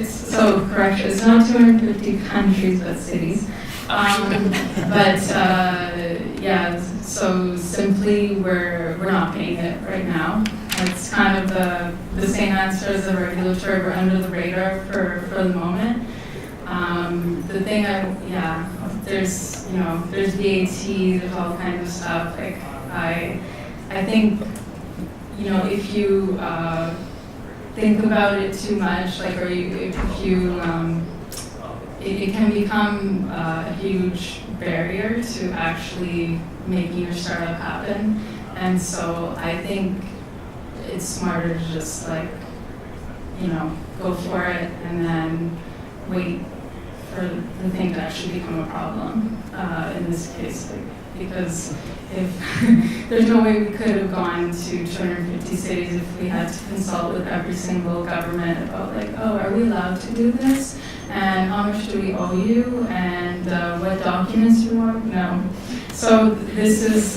So correction, it's not 250 countries, but cities. Yeah, so simply we're not paying it right now. It's kind of the same answer as the regulatory. We're under the radar for the moment. The thing there's VAT, there's all kinds of stuff. Like I think, if you think about it too much, like, or if you it can become a huge barrier to actually making your startup happen. And so I think it's smarter to just go for it and then wait for the thing to actually become a problem in this case. Because if there's no way we could have gone to 250 cities if we had to consult with every single government about are we allowed to do this? And how much do we owe you? And what documents do we want? No. So this is,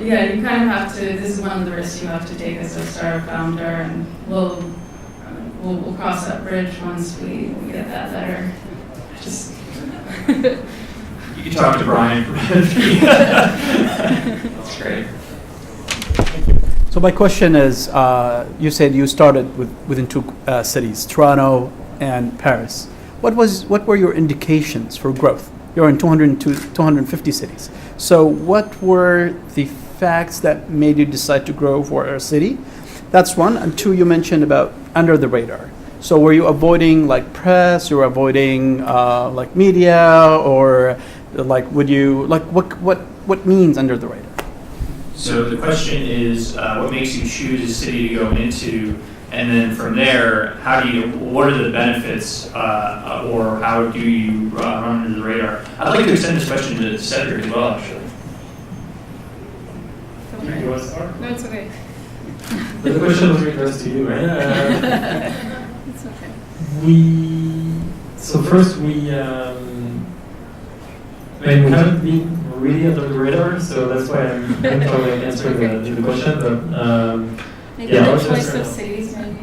you kind of have to, this is one of the risks you have to take as a startup founder, and we'll cross that bridge once we get that letter.
You can talk to Brian. That's great.
So my question is, you said you started within two cities, Toronto and Paris. What were your indications for growth? You're in 250 cities. So what were the facts that made you decide to grow for a city? That's one. And two, you mentioned about under the radar. So were you avoiding press? You were avoiding media, or would you what means under the radar?
So the question is, what makes you choose a city to go into, and then from there, what are the benefits, or how do you run under the radar? I'd like to extend this question to Cedric as well, actually.
Okay.
You want to start?
No, it's okay.
But the question was regards to you, right?
It's okay.
We haven't been really under the radar, so that's why I'm going to answer the question. But
Maybe
yeah,
the choice of cities, maybe.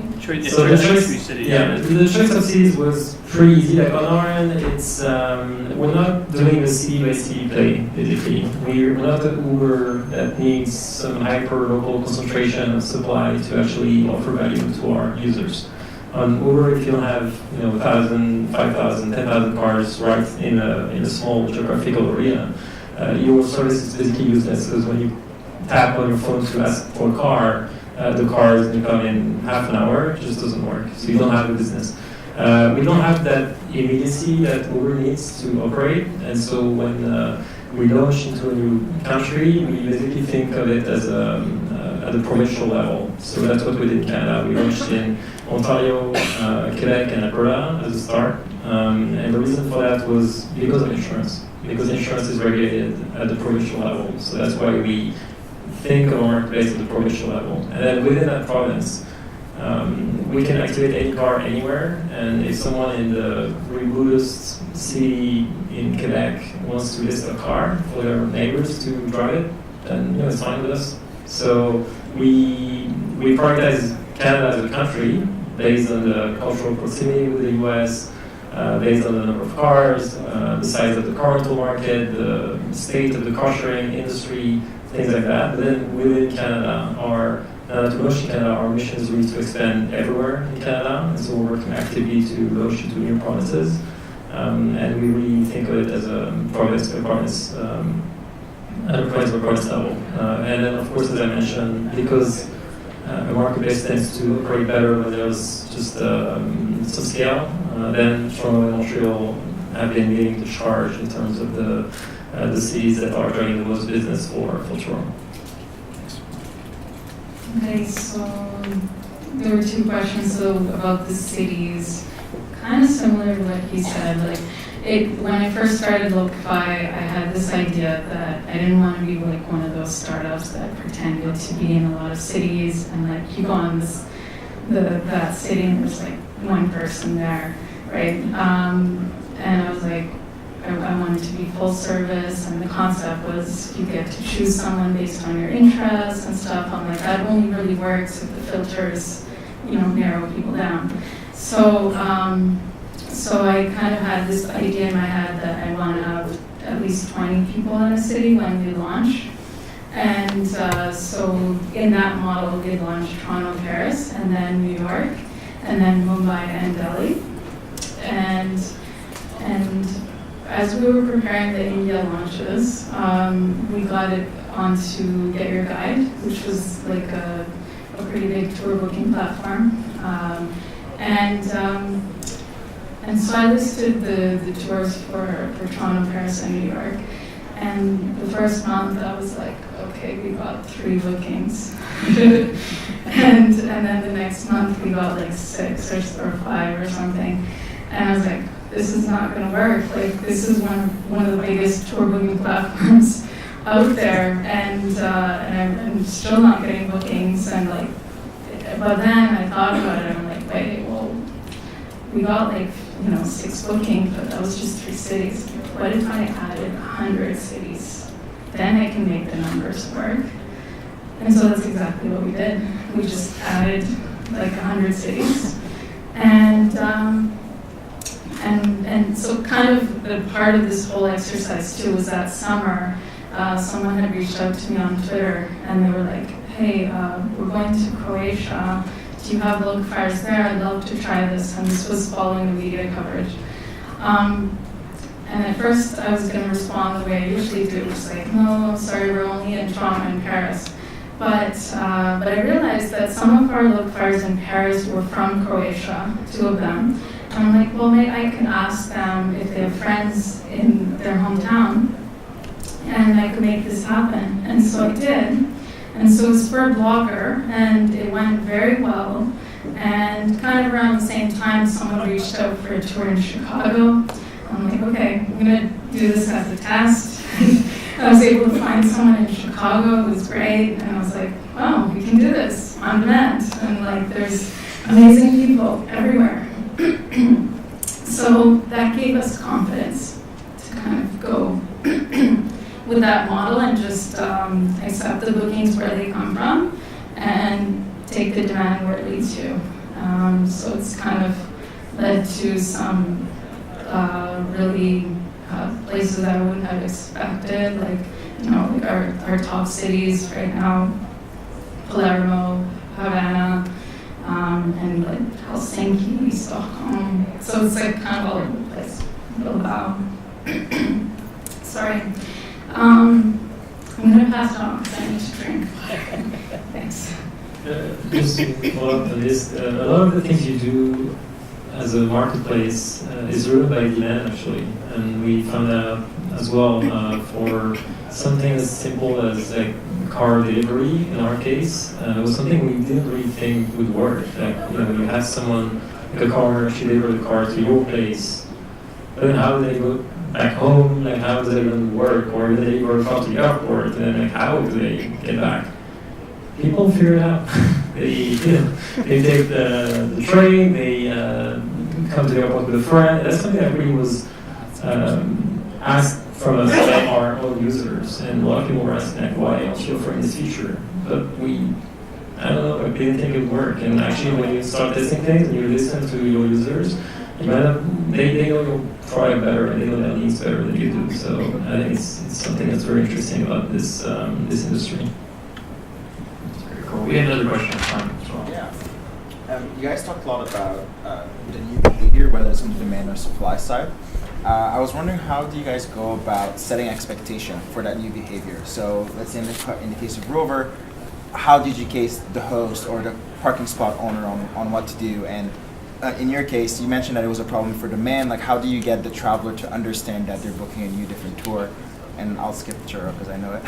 So the choice of cities was pretty easy. Like on our end, it's we're not doing a city by city play. Basically, we're not an Uber that needs some hyper local concentration of supply to actually offer value to our users. On Uber, if you have 1,000, 5,000, 10,000 cars right in a small geographical area, your service is basically useless, because when you tap on your phone to ask for a car, the car is going to come in half an hour. It just doesn't work. So you don't have a business. We don't have that immediacy that Uber needs to operate. And so when we launch into a new country, we basically think of it as at the provincial level. So that's what we did in Canada. We launched in Ontario, Quebec, and Alberta as a start. And the reason for that was because of insurance. Because insurance is regulated at the provincial level. So that's why we think of our marketplace at the provincial level. And then within that province, we can activate any car anywhere. And if someone in the remotest city in Quebec wants to list a car for their neighbors to drive it, then it's fine with us. So we prioritize Canada as a country based on the cultural proximity with the US, based on the number of cars, the size of the car rental market, the state of the car sharing industry, things like that. But then within Canada, to launch in Canada, our mission is really to expand everywhere in Canada, and so we're working actively to launch into new provinces. And we really think of it as a province by province, at a province level. And then, of course, as I mentioned, because a marketplace tends to operate better when there's just some scale, then Toronto and Montreal have been leading the charge in terms of the cities that are driving the most business for Toronto.
Okay, so there were two questions about the cities, kind of similar to what he said. When I first started Locify, I had this idea that I didn't want to be like one of those startups that pretended to be in a lot of cities, and like you go on that city and there's like one person there, right? And I was like, I wanted to be full service, and the concept was you get to choose someone based on your interests and stuff. I'm like, that only really works if the filters, narrow people down. So I kind of had this idea in my head that I want to have at least 20 people in a city when we launch. And so in that model, we launched Toronto, Paris, and then New York, and then Mumbai and Delhi. And as we were preparing the India launches, we got it onto Get Your Guide, which was like a pretty big tour booking platform. And so I listed the tours for Toronto, Paris, and New York. And the first month I was like, okay, we got 3 bookings. and then the next month we got like 6 or 5 or something. And I was like, this is not going to work. Like, this is one of the biggest tour booking platforms out there, and I'm still not getting bookings. And like, but then I thought about it, and I'm like, wait, well, we got like 6 bookings, but that was just 3 cities. What if I added 100 cities? Then I can make the numbers work. And so that's exactly what we did. We just added like 100 cities, and so kind of the part of this whole exercise too was that summer, someone had reached out to me on Twitter, and they were like, hey, we're going to Croatia. Do you have Locifyers there? I'd love to try this. And this was following the media coverage. And at first I was going to respond the way I usually do, just like, no, sorry, we're only in Toronto and Paris. But I realized that some of our Locifyers in Paris were from Croatia, 2 of them. And I'm like, well, maybe I can ask them if they have friends in their hometown, and I could make this happen. And so I did. And so it was for a blogger, and it went very well. And kind of around the same time, someone reached out for a tour in Chicago. I'm like, okay, I'm gonna do this as a test. I was able to find someone in Chicago. It was great. And I was like, wow, we can do this on demand. And like, there's amazing people everywhere. So that gave us confidence to kind of go with that model and just accept the bookings where they come from and take the demand where it leads to. So it's kind of led to some really places I wouldn't have expected, like like our top cities right now, Palermo, Havana, and like Helsinki, Stockholm. So it's like kind of all over the place. Bilbao. Sorry. I'm going to pass it on because I need to drink. Thanks.
Just to follow up on this, a lot of the things you do as a marketplace is driven by demand actually, and we found out as well for something as simple as like car delivery in our case was something we didn't really think would work. Like you have someone like a car owner actually deliver the car to your place, but then how do they go back home? Like how does that even work? Or do they go from the airport and then like how do they get back? People figure it out. They take the train, they come to the airport with a friend. That's something that really was asked from us by our own users, and a lot of people were asking like, why aren't you offering this feature? But I don't know, we didn't think it would work. And actually, when you start testing things and you listen to your users, you might have, they know your product better and they know their needs better than you do. So I think it's something that's very interesting about this industry.
Cool. We had another question up front as well.
Yeah. You guys talked a lot about the new behavior, whether it's on the demand or supply side. I was wondering, how do you guys go about setting expectation for that new behavior? So let's say in the case of Rover, how do you educate the host or the parking spot owner on what to do? And in your case, you mentioned that it was a problem for demand. Like, how do you get the traveler to understand that they're booking a new different tour? And I'll skip the churro because I know it.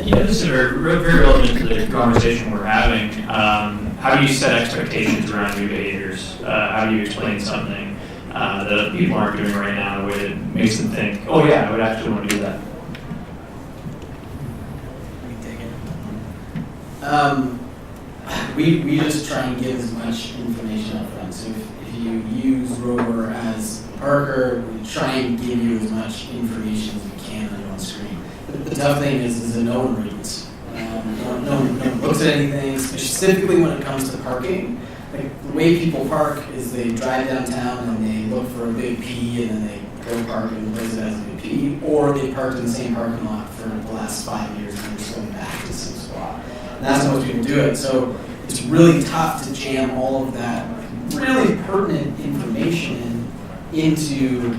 Yeah, this is very relevant to the conversation we're having. How do you set expectations around new behaviors? How do you explain something that people aren't doing right now in a way that makes them think, oh yeah, I would actually want to do that?
We just try and give as much information up front. So if you use Rover as a parker, we try and give you as much information as we can on screen. But the tough thing is that no one reads. No one looks at anything, specifically when it comes to parking. Like the way people park is they drive downtown and they look for a big P and then they go park in a place that has a big P, or they parked in the same parking lot for the last 5 years and they're just going back to the same spot. And that's how most people do it. So it's really tough to jam all of that really pertinent information into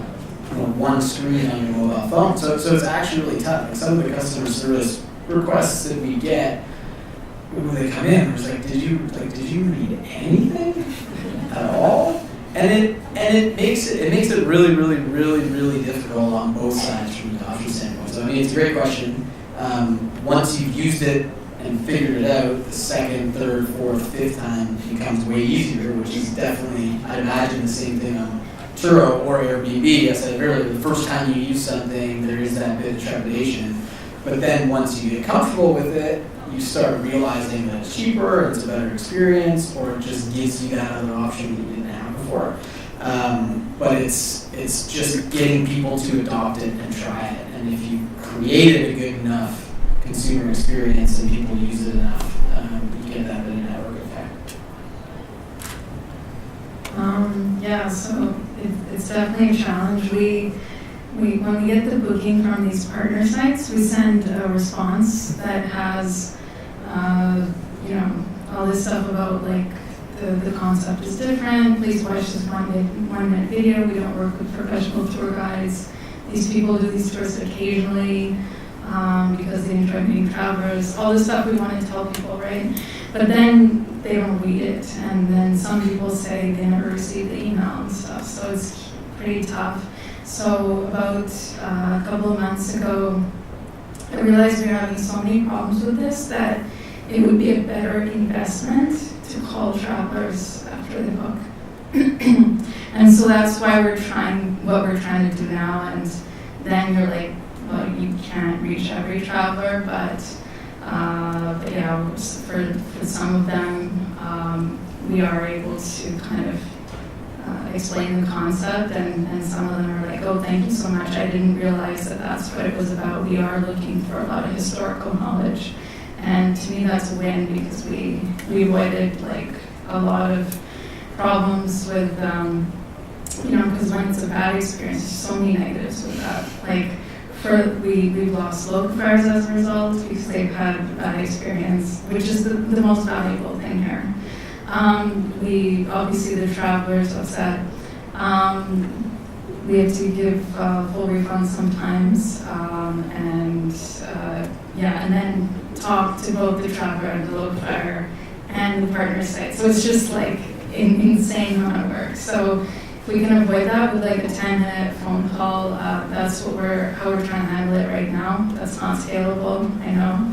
one screen on your mobile phone. So it's actually really tough. Like some of the customer service requests that we get when they come in, it's like, did you read anything at all? And it makes it really difficult on both sides from an adoption standpoint. So I mean, it's a great question. Once you've used it and figured it out, the second, third, fourth, fifth time it becomes way easier, which is definitely, I'd imagine, the same thing on Turo or Airbnb. I said earlier, the first time you use something, there is that bit of trepidation. But then once you get comfortable with it, you start realizing that it's cheaper, it's a better experience, or it just gives you that other option that you didn't have before. But it's just getting people to adopt it and try it. And if you created a good enough consumer experience and people use it enough, you get that bit of network effect.
Yeah, so it's definitely a challenge. When we get the booking from these partner sites, we send a response that has, all this stuff about like the concept is different. Please watch this 1 minute video. We don't work with professional tour guides. These people do these tours occasionally because they enjoy meeting travelers. All this stuff we want to tell people, right? But then they don't read it, and then some people say they never received the email and stuff. So it's pretty tough. So about a couple of months ago, I realized we were having so many problems with this that it would be a better investment to call travelers after they book. And so that's why what we're trying to do now. And then you're like, well, you can't reach every traveler, but yeah, for some of them, we are able to kind of explain the concept, and some of them are like, oh, thank you so much. I didn't realize that that's what it was about. We are looking for a lot of historical knowledge. And to me, that's a win because we avoided like a lot of problems with, because when it's a bad experience, there's so many negatives with that. Like, we've lost local fares as a result because they've had a bad experience, which is the most valuable thing here. Obviously the travelers upset. We have to give full refunds sometimes, and then talk to both the traveler and the local fare and the partner site. So it's just like, insane amount of work. So if we can avoid that with like a 10-minute phone call, that's how we're trying to handle it right now. That's not scalable, I know.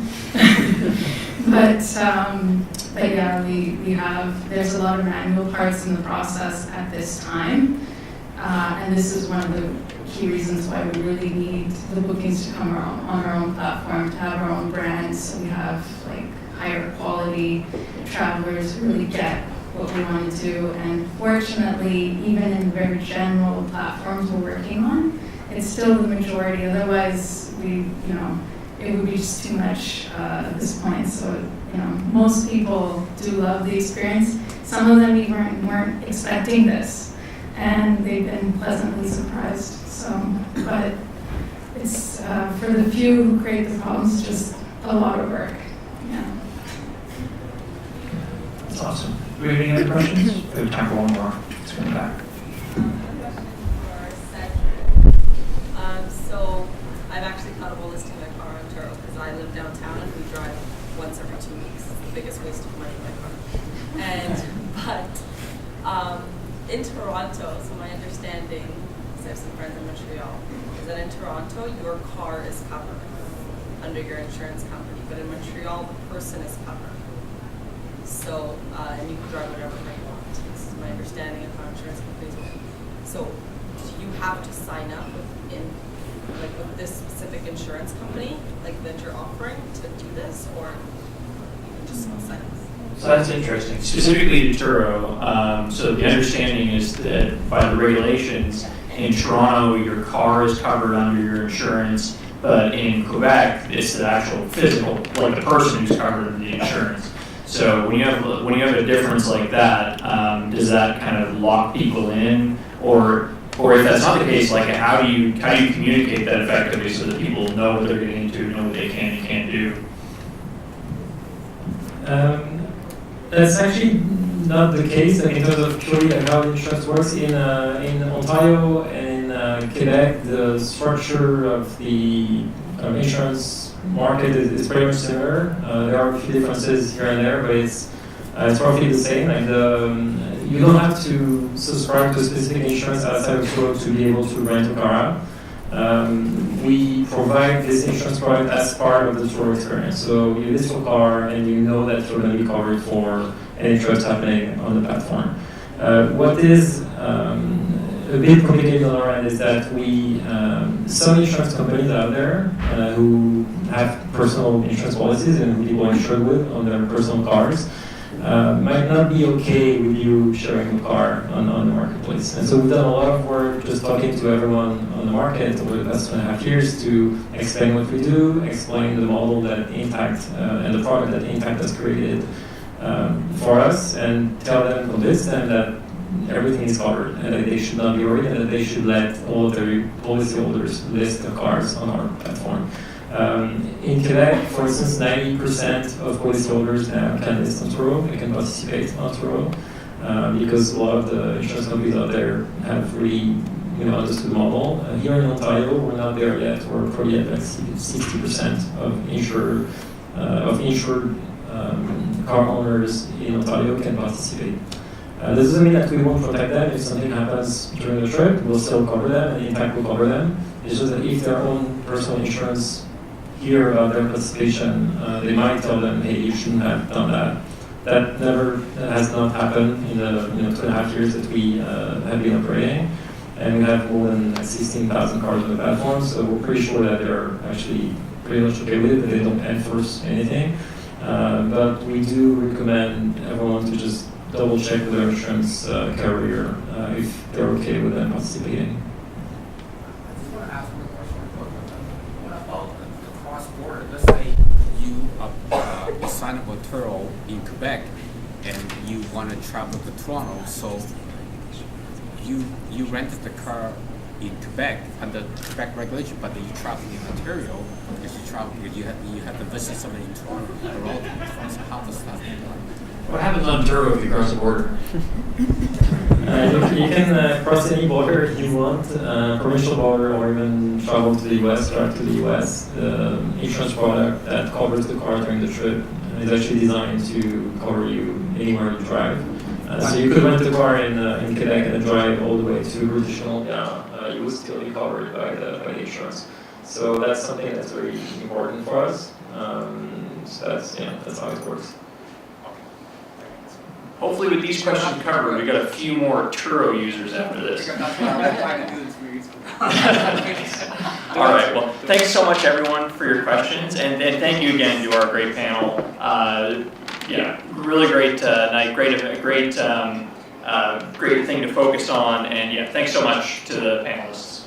But yeah, there's a lot of manual parts in the process at this time. And this is one of the key reasons why we really need the bookings to come on our own platform, to have our own brand, so we have like higher quality travelers really get what we want to do. And fortunately, even in very general platforms we're working on, it's still the majority. Otherwise, it would be just too much at this point. So, most people do love the experience. Some of them even weren't expecting this, and they've been pleasantly surprised. So, but it's for the few who create the problems, just a lot of work. Yeah.
That's awesome. Do we have any other questions? We have time for one more. Let's go back.
So I've actually thought about listing my car on Turo because I live downtown and we drive once every 2 weeks. It's the biggest waste of money in my car. But in Toronto, so my understanding, because I have some friends in Montreal, is that in Toronto your car is covered under your insurance company, but in Montreal the person is covered. So and you can drive whatever car you want. This is my understanding of how insurance companies work. So do you have to sign up with this specific insurance company, like that you're offering to do this, or you can just sign up?
So that's interesting. Specifically to Turo, so the understanding is that by the regulations in Toronto, your car is covered under your insurance, but in Quebec, it's the actual physical, like the person who's covered under the insurance. So when you have a difference like that, does that kind of lock people in, or if that's not the case, like how do you communicate that effectively so that people know what they're getting into, know what they can and can't do?
That's actually not the case. Like in terms of purely like how insurance works in Ontario and in Quebec, the structure of the insurance market is pretty much similar. There are a few differences here and there, but it's roughly the same. Like you don't have to subscribe to a specific insurance outside of Turo to be able to rent a car out. We provide this insurance product as part of the Turo experience. So you list your car and you know that you're going to be covered for any trips happening on the platform. What is a bit complicated on our end is that some insurance companies out there who have personal insurance policies and who people are insured with on their personal cars might not be okay with you sharing a car on the marketplace. And so we've done a lot of work just talking to everyone on the market over the past 2.5 years to explain what we do, explain the model that Impact and the product that Impact has created for us, and convince them that everything is covered and that they should not be worried and that they should let all of their policyholders list the cars on our platform. In Quebec, for instance, 90% of policyholders now can list on Turo, they can participate on Turo, because a lot of the insurance companies out there have really understood the model. Here in Ontario, we're not there yet. We're probably at like 60% of insured car owners in Ontario can participate. This doesn't mean that we won't protect them. If something happens during the trip, we'll still cover them, and Impact will cover them. It's just that if their own personal insurance hear about their participation, they might tell them, hey, you shouldn't have done that. That has not happened in the 2.5 years that we have been operating. And we have more than 16,000 cars on the platform, so we're pretty sure that they're actually pretty much okay with it, that they don't enforce anything. But we do recommend everyone to just double check with their insurance carrier if they're okay with them participating.
I just want to ask one question. What about the cross-border? Let's say you sign up with Turo in Quebec and you want to travel to Toronto, so you rented the car in Quebec under Quebec regulation, but then you travel in Ontario because you have to visit somebody in Toronto, a relative in Toronto. So how does that work?
What happens on Turo if you cross the border?
You can cross any border you want, provincial border, or even travel to the US, drive to the US. The insurance product that covers the car during the trip is actually designed to cover you anywhere you drive. So you could rent a car in Quebec and drive all the way to British Columbia. You would still be covered by the insurance. So that's something that's very important for us. So that's how it works.
Hopefully with these questions covered, we got a few more Turo users after this. All right, well, thanks so much everyone for your questions, and thank you again to our great panel. Really great night, great thing to focus on, and thanks so much to the panelists.